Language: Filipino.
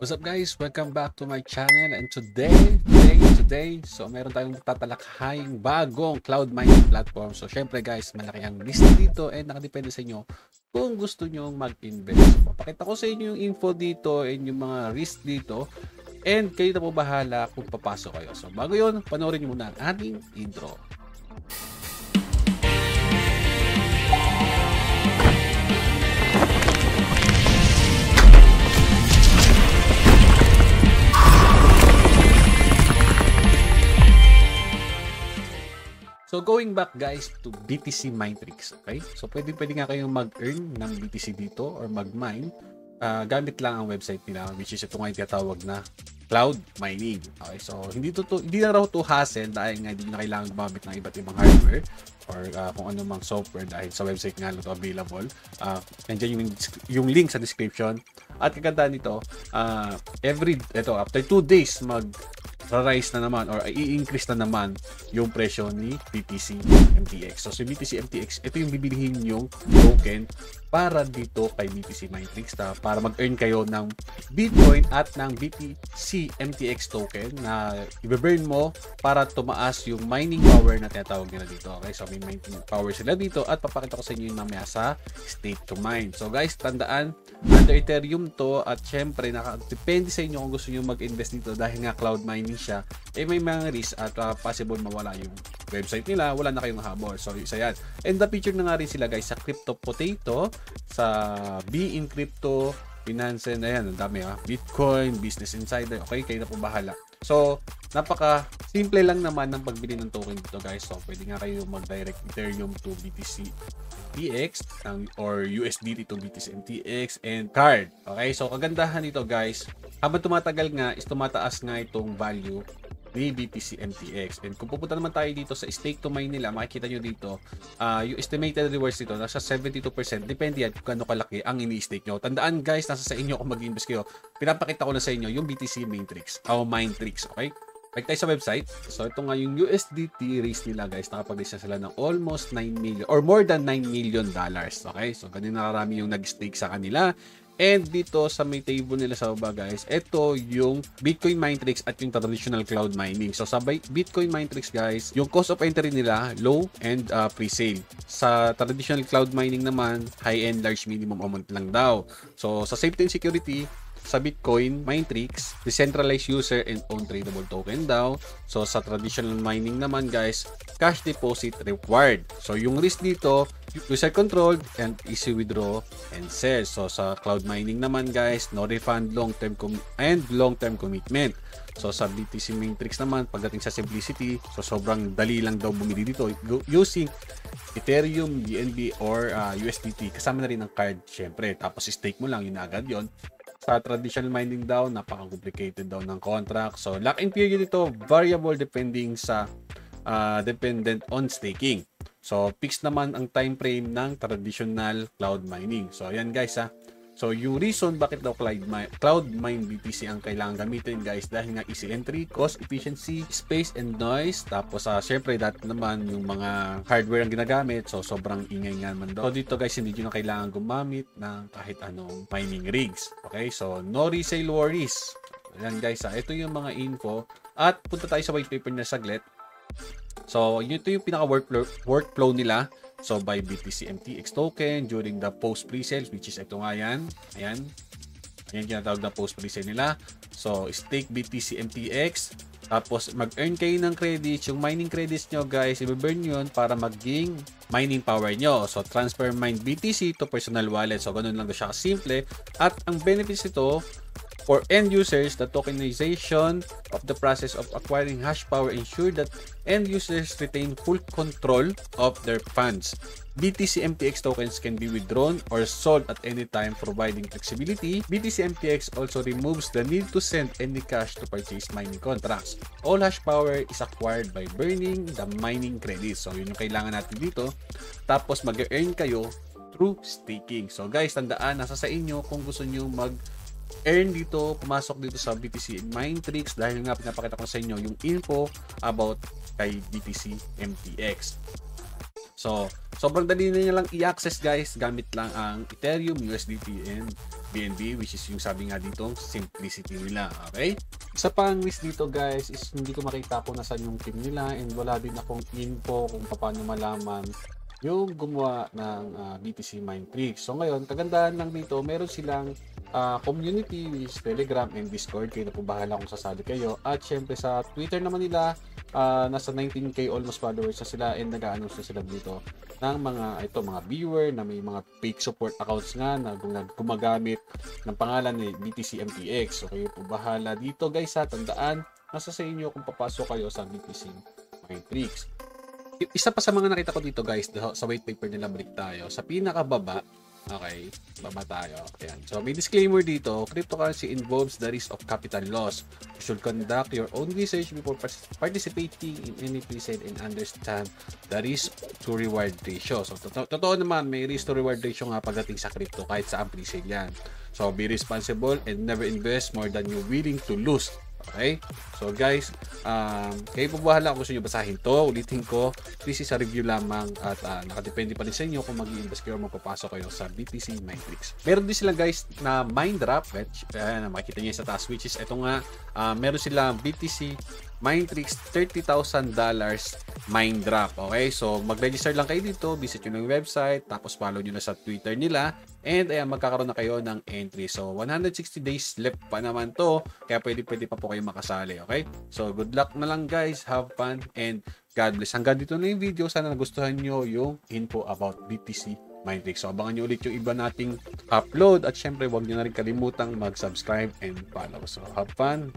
What's up guys? Welcome back to my channel and today, so meron tayong tatalakayang bagong cloud mining platform. So syempre guys, malaki ang list dito and nakadepende sa inyo kung gusto nyo mag-invest. Papakita ko sa inyo yung info dito and yung mga risk dito and kayo na po bahala kung papasok kayo. So bago yun, panoorin nyo muna ang ating intro. So going back guys to BTC Minetrix, okay? So pwede nga kayong mag-earn ng BTC dito or mag-mine gamit lang ang website nila, which is ito nga yung tinatawag na cloud mining. Okay, so hindi na raw to hassle dahil nga hindi na kailangan gumamit ng iba't ibang hardware or kung ano mang software dahil sa website nga ito available. Nandiyan yung link sa description. At kagandaan nito, after 2 days rise na naman or i-increase na naman yung presyo ni BTC MTX. So si BTC MTX, ito yung bibilihin yung token para dito kay BTC Minetrix para mag-earn kayo ng Bitcoin at ng BTC MTX token na i-burn mo para tumaas yung mining power na tinatawag nila dito. Okay, so may mining power sila dito at papakita ko sa inyo yung mamaya sa state to mine. So guys, tandaan, under Ethereum to at syempre depende sa inyo kung gusto nyo mag-invest dito dahil nga cloud mining siya, may mga risk at possible mawala yung website nila, wala na kayong habol. So isa yan. And na-feature na nga rin sila guys sa Crypto Potato, sa Be in Crypto, Binance, ayan, ang dami Bitcoin, Business Insider, okay, kayo na po bahala. So, napaka simple lang naman ng pagbili ng token dito guys. So, pwede nga kayo mag-direct Ethereum to BTC MTX or USDT to BTC MTX and card. Okay, so kagandahan nito guys, habang tumatagal nga is tumataas nga itong value ni BTC MTX. And kung pupunta naman tayo dito sa stake to mine nila, makikita nyo dito, yung estimated rewards dito, nasa 72%. Depende yan kung kano kalaki ang ini-stake nyo. Tandaan guys, nasa sa inyo kung mag-invest kayo. Pinapakita ko na sa inyo yung BTC Minetrix, o Minetrix, okay? Like tayo sa website. So ito nga yung USDT raise nila guys, nakapag-raise sila ng almost 9 million or more than 9 million dollars. Okay? So ganun na karami yung nag-stake sa kanila. And dito sa may table nila sa baba guys, ito yung Bitcoin Minetrix at yung traditional cloud mining. So sa Bitcoin Minetrix guys, yung cost of entry nila low and pre-sale. Sa traditional cloud mining naman, high and large minimum amount lang daw. So sa safety and security, sa Bitcoin Minetrix, decentralized user and own tradable token daw. So sa traditional mining naman guys, cash deposit required. So yung risk dito, user controlled and easy withdraw and sell. So sa cloud mining naman guys, no refund, long-term commitment. So sa BTC Minetrix naman, pagdating sa simplicity, so sobrang dali lang daw bumili dito using Ethereum, BNB or USDT. Kasama na rin ang card syempre. Tapos stake mo lang, yun agad yun. Sa traditional mining daw, napaka-complicated daw ng contract. So, lock-in period ito, variable depending sa dependent on staking. So, fixed naman ang time frame ng traditional cloud mining. So, ayan guys So, yung reason bakit daw cloud mine BTC ang kailangan gamitin guys, dahil nga easy entry, cost, efficiency, space, and noise. Tapos, syempre, dati naman yung mga hardware ang ginagamit. So, sobrang ingay nga naman daw. So, dito guys, hindi nyo na kailangan gumamit ng kahit anong mining rigs. Okay? So, no resale worries. Ayan guys, ito yung mga info. At punta tayo sa white paper na saglit. So, ito yung pinaka-workflow nila. So, by BTC MTX token during the post pre-sales, which is ito nga yan. Ayan. Ayan kinatawag na post pre-sale nila. So, stake BTC MTX. Tapos, mag-earn kayo ng credits. Yung mining credits nyo, guys, i-burn yun para maging mining power nyo. So, transfer mine BTC to personal wallet. So, ganun lang siya kasimple. At ang benefits nito, for end users, the tokenization of the process of acquiring hash power ensure that end users retain full control of their funds. BTC MTX tokens can be withdrawn or sold at any time, providing flexibility. BTC MTX also removes the need to send any cash to purchase mining contracts. All hash power is acquired by burning the mining credits. So, yun yung kailangan natin dito. Tapos, mag-earn kayo through staking. So, guys, tandaan, nasa sa inyo kung gusto nyo earn dito, pumasok dito sa BTC Minetrix dahil nga pinapakita ko sa inyo yung info about kay BTC MTX. So, sobrang dali na niya lang i-access guys, gamit lang ang Ethereum, USDT, and BNB, which is yung sabi nga dito, simplicity nila. Okay? Isa pang miss dito guys is hindi ko makita kung nasaan yung team nila, and wala din akong info kung paano malaman yung gumawa ng BTC Mindtricks. So ngayon, kagandahan lang dito, meron silang community which is Telegram and Discord. Kayo na po bahala kung sasali kayo. At syempre sa Twitter naman nila, nasa 19k almost followers na sila, and nag-a-announce na sila dito ng mga viewer na may mga fake support accounts nga na gumagamit ng pangalan ni BTC MTX. So kayo po bahala dito guys, ha. Tandaan, nasa sa inyo kung papasok kayo sa BTC Mindtricks. Isa pa sa mga nakita ko dito guys, sa white paper nila, balik tayo sa pinakababa. Okay, baba tayo. Ayan. So may disclaimer dito, cryptocurrency involves the risk of capital loss. You should conduct your own research before participating in any pre-sale and understand the risk to reward ratio. So totoo naman, may risk to reward ratio nga pagdating sa crypto kahit sa pre-sale yan. So be responsible and never invest more than you're willing to lose. Okay? So guys, kayo po bahala kung gusto nyo basahin to. Ulitin ko, this is a review lamang at nakadepende pa rin sa inyo kung mag-i-invest kayo o magpapasok kayo sa BTC Mindtricks. Meron din sila guys na Mindrap, which makikita niyo sa taas, which is ito nga, meron silang BTC Mindtricks $30,000 Mindrap. Okay, so mag-register lang kayo dito, visit nyo ng website, tapos follow nyo na sa Twitter nila, and ayan, magkakaroon na kayo ng entry. So 160 days left pa naman to, kaya pwede pa po kayo makasali. Okay, so good luck na lang guys, have fun, and God bless. Hanggang dito na yung video, sana nagustuhan nyo yung info about BTC Mindtricks. So abangan nyo ulit yung iba nating upload, at syempre huwag nyo na rin kalimutang mag-subscribe and follow. So have fun.